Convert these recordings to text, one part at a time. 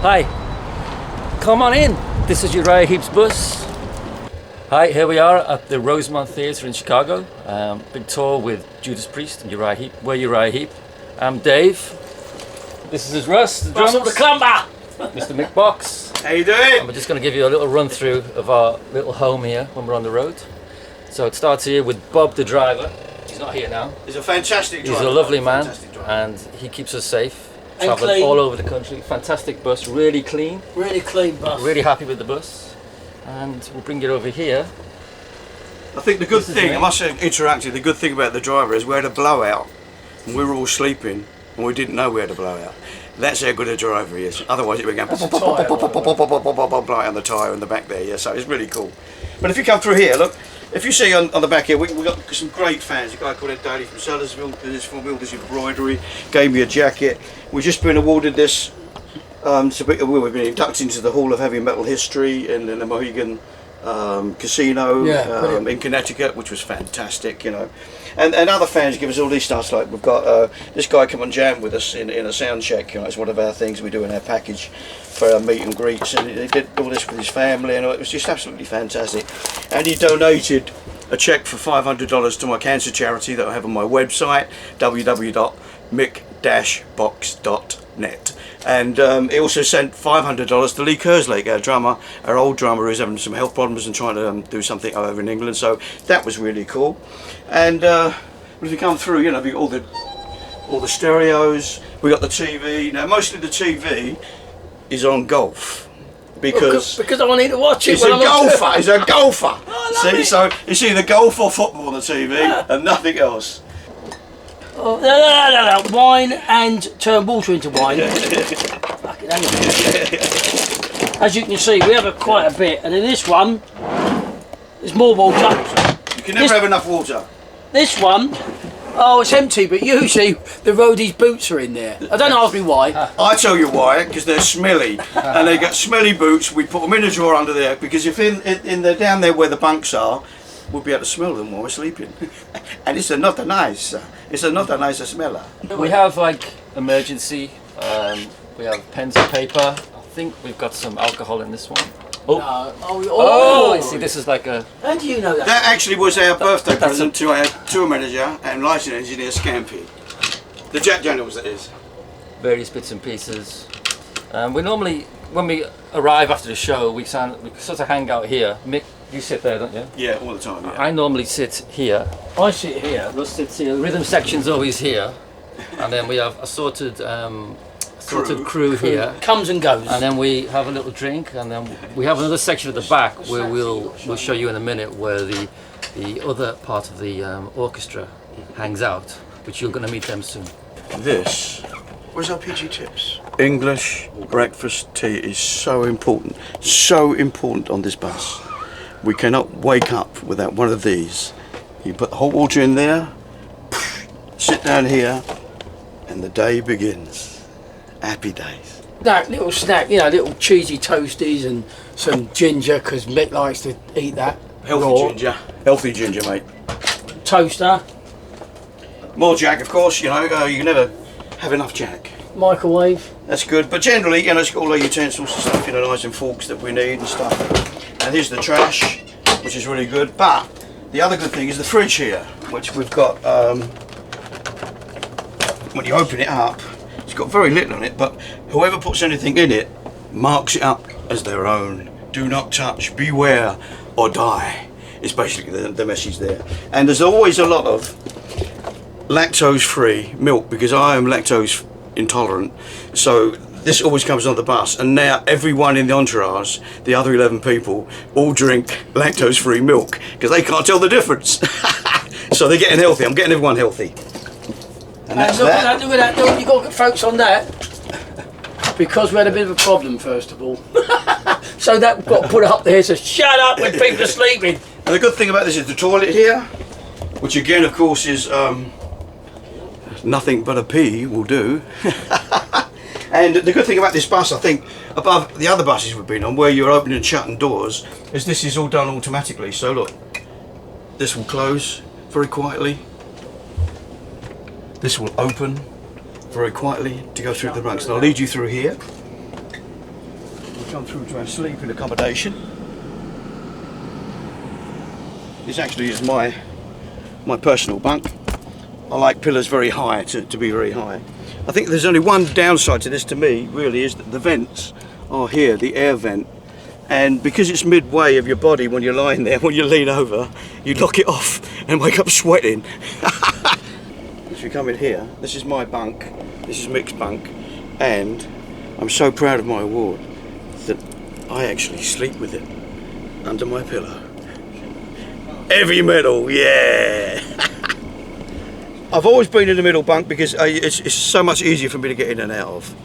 Hi, come on in. This is Uriah Heep's bus. Hi, here we are at the Rosemont Theatre in Chicago. Big tour with Judas Priest and Uriah Heep. We're Uriah Heep. I'm Dave. This is Russ, the drummer. The clumber. Mr. Mick Box. How you doing? And we're just going to give you a little run through of our little home here when we're on the road. So it starts here with Bob the driver. He's not here now. He's a fantastic driver. He's a lovely man and he keeps us safe. Travelling all over the country. Fantastic bus, really clean. Really clean bus. Really happy with the bus. And we'll bring it over here. I think the good thing, I must interrupt you, the good thing about the driver is we had a blowout and we were all sleeping and we didn't know we had a blowout. That's how good a driver he is. Otherwise it would go on the tyre in the back there, yeah, so it's really cool. But if you come through here, look, if you see on the back here, we've got some great fans. A guy called Ed Daly from Sellersville, did this for me, all this embroidery, gave me a jacket. We've just been awarded this, we've been inducted into the Hall of Heavy Metal History in the Mohegan Casino in Connecticut, which was fantastic, you know. And other fans give us all these stuff, like we've got this guy come and jam with us in a sound check, you know, it's one of our things we do in our package for our meet and greets, and he did all this with his family and it was just absolutely fantastic. And he donated a check for $500 to my cancer charity that I have on my website, www.mick-box.net. And he also sent $500 to Lee Kerslake, our drummer, our old drummer, who's having some health problems and trying to do something over in England. So that was really cool. And if you come through, you know, we got all the stereos. We got the TV. Now, mostly the TV is on golf because I want to watch it. He's a golfer. He's a golfer. See, so it's either golf or football on the TV and nothing else. Oh, no. Wine and turn water into wine. Fucking hell. As you can see, we have quite a bit, and in this one, there's more water. You can never have enough water. This one, oh, it's empty, but usually the roadie's boots are in there. I don't ask me why. I tell you why, because they're smelly, and they got smelly boots. We put them in a drawer under there because if in the down there where the bunks are, we'll be able to smell them while we're sleeping. And it's not a nice smeller. We have like emergency, we have pens and paper. I think we've got some alcohol in this one. Oh, I see, this is like a... How do you know that? That actually was our birthday present to our tour manager and lighting engineer Scampy. The Jack Daniels, that is. Various bits and pieces. We normally, when we arrive after the show, we sort of hang out here. Mick, you sit there, don't you? Yeah, all the time. Yeah. I normally sit here. I sit here. Russ sits here. The rhythm section's always here. And then we have a sorted crew here. Comes and goes. And then we have a little drink, and then we have another section at the back where we'll show you in a minute where the other part of the orchestra hangs out, which you're going to meet them soon. This was our PG tips. English breakfast tea is so important on this bus. We cannot wake up without one of these. You put the hot water in there, sit down here, and the day begins. Happy days. That little snack, you know, little cheesy toasties and some ginger, because Mick likes to eat that. Healthy ginger, mate. Toaster. More Jack, of course, you know, you can never have enough Jack. Microwave. That's good, but generally, you know, it's got all the utensils and stuff, you know, knives and forks that we need and stuff. And here's the trash, which is really good. But the other good thing is the fridge here, which we've got, when you open it up, it's got very little on it, but whoever puts anything in it marks it up as their own. Do not touch, beware, or die. It's basically the message there. And there's always a lot of lactose-free milk, because I am lactose intolerant, so this always comes on the bus, and now everyone in the entourage, the other 11 people, all drink lactose-free milk because they can't tell the difference. So they're getting healthy. I'm getting everyone healthy. And that's that. Look at that. You've got to focus on that, because we had a bit of a problem first of all. So that we've got to put it up there, so shut up when people are sleeping. And the good thing about this is the toilet here, which again of course is nothing but a pee will do. And the good thing about this bus, I think, above the other buses we've been on, where you're opening and shutting doors, is this is all done automatically. So look, this will close very quietly. This will open very quietly to go through the rungs. And I'll lead you through here. come through to our sleeping accommodation. This actually is my personal bunk. I like pillars very high, to be very high. I think there's only one downside to this to me, really, is that the vents are here, the air vent. And because it's midway of your body when you're lying there, when you lean over, you knock it off and wake up sweating. If you come in here, this is my bunk, this is Mick's bunk, and I'm so proud of my award that I actually sleep with it under my pillow. Heavy metal, yeah! I've always been in the middle bunk because it's so much easier for me to get in and out of.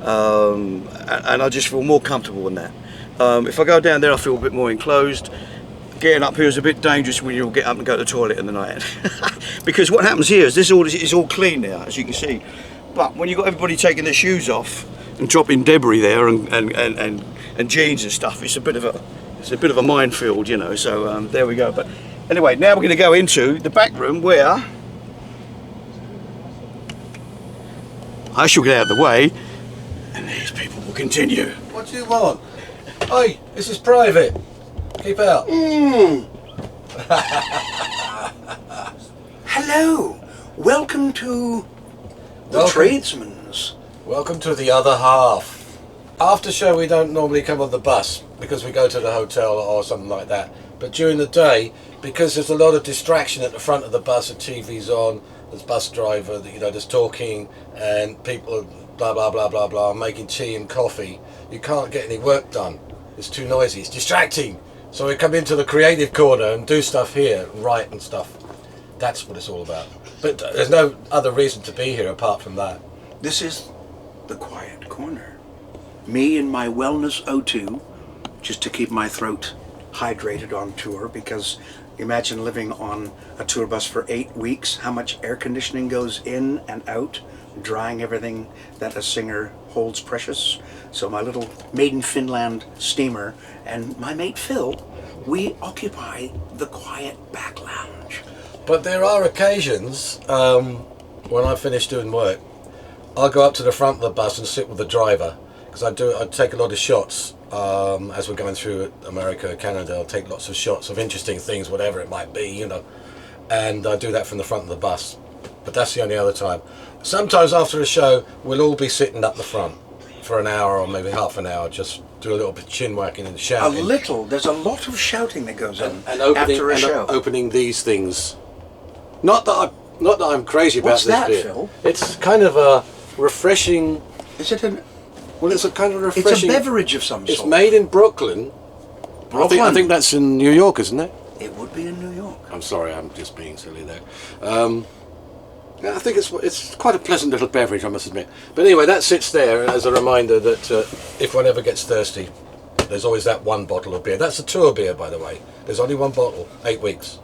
And I just feel more comfortable in that. If I go down there, I feel a bit more enclosed. Getting up here is a bit dangerous when you'll get up and go to the toilet in the night. Because what happens here is this is all clean now, as you can see. But when you've got everybody taking their shoes off and dropping debris there and jeans and stuff, it's a bit of a minefield, you know. So there we go. But anyway, now we're going to go into the back room where I shall get out of the way, and these people will continue. What do you want? Oi, this is private. Keep out. Hello. Welcome to the Tradesman's. Welcome to the other half. After show, we don't normally come on the bus because we go to the hotel or something like that. But during the day, because there's a lot of distraction at the front of the bus, the TV's on, there's bus driver, you know, there's talking, and people blah blah blah blah blah making tea and coffee. You can't get any work done. It's too noisy. It's distracting. So we come into the creative corner and do stuff here, and write and stuff. That's what it's all about. But there's no other reason to be here apart from that. This is the quiet corner. Me and my wellness O2, just to keep my throat hydrated on tour, because imagine living on a tour bus for 8 weeks, how much air conditioning goes in and out, drying everything that a singer holds precious. So my little made in Finland steamer and my mate Phil, we occupy the quiet back lounge. But there are occasions when I finish doing work, I'll go up to the front of the bus and sit with the driver, because I take a lot of shots as we're going through America, Canada. I'll take lots of shots of interesting things, whatever it might be, you know, and I do that from the front of the bus. But that's the only other time. Sometimes after a show, we'll all be sitting up the front for an hour or maybe half an hour, just do a little bit of chin whacking and shouting. There's a lot of shouting that goes on opening, after a show. Opening these things. Not that I'm crazy about What's this that, beer. Phil? It's kind of a refreshing. Is it an? Well, it's a kind of refreshing. It's a beverage of some sort. It's made in Brooklyn. I think that's in New York, isn't it? It would be in New York. I'm sorry, I'm just being silly there. Yeah, I think it's quite a pleasant little beverage, I must admit. But anyway, that sits there as a reminder that if one ever gets thirsty, there's always that one bottle of beer. That's a tour beer, by the way. There's only one bottle, 8 weeks.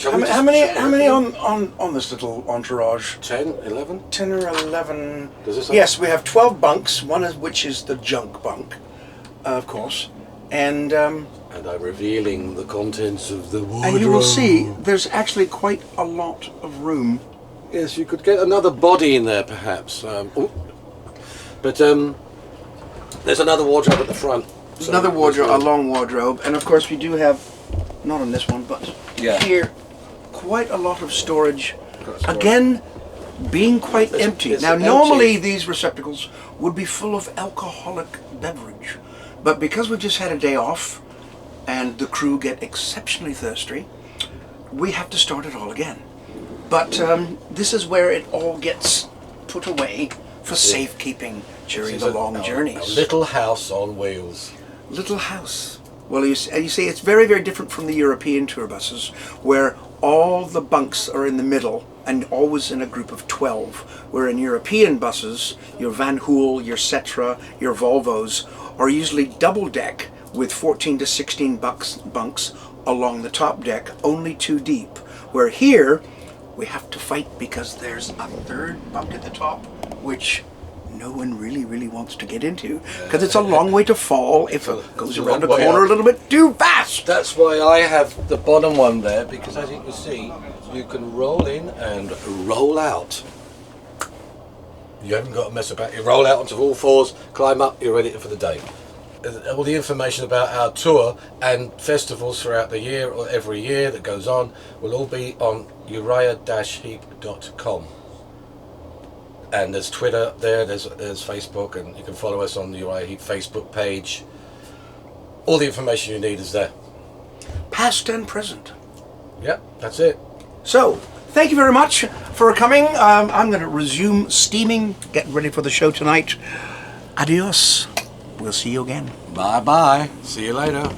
How many on this little entourage? 10, 11? 10 or 11. Yes, we have 12 bunks, one of which is the junk bunk, of course. And I'm revealing the contents of the wardrobe. And you will see there's actually quite a lot of room. Yes, you could get another body in there, perhaps. But there's another wardrobe at the front. There's another wardrobe, a long wardrobe. And of course we do have, not on this one, but here, quite a lot of storage. Again, being quite empty. Now, normally these receptacles would be full of alcoholic beverage. But because we've just had a day off and the crew get exceptionally thirsty, we have to start it all again. But this is where it all gets put away for safekeeping during the long journeys. A little house on wheels. Little house. Well, you see, it's very, very different from the European tour buses, where all the bunks are in the middle and always in a group of 12. Where in European buses, your Van Hool, your Setra, your Volvos are usually double deck with 14 to 16 bunks along the top deck, only 2 deep. Where here, we have to fight because there's a third bunk at the top, which no one really wants to get into, because it's a long way to fall if it goes around a corner a little bit too fast. That's why I have the bottom one there, because as you can see, you can roll in and roll out. You haven't got to mess about. You roll out onto all fours, climb up, you're ready for the day. all the information about our tour and festivals throughout the year, or every year that goes on, will all be on uriah-heep.com. And there's Twitter there, there's Facebook, and you can follow us on the Uriah Heep Facebook page. All the information you need is there. Past and present. Yep, that's it. So, thank you very much for coming. I'm going to resume steaming, getting ready for the show tonight. Adios. We'll see you again. Bye-bye. See you later.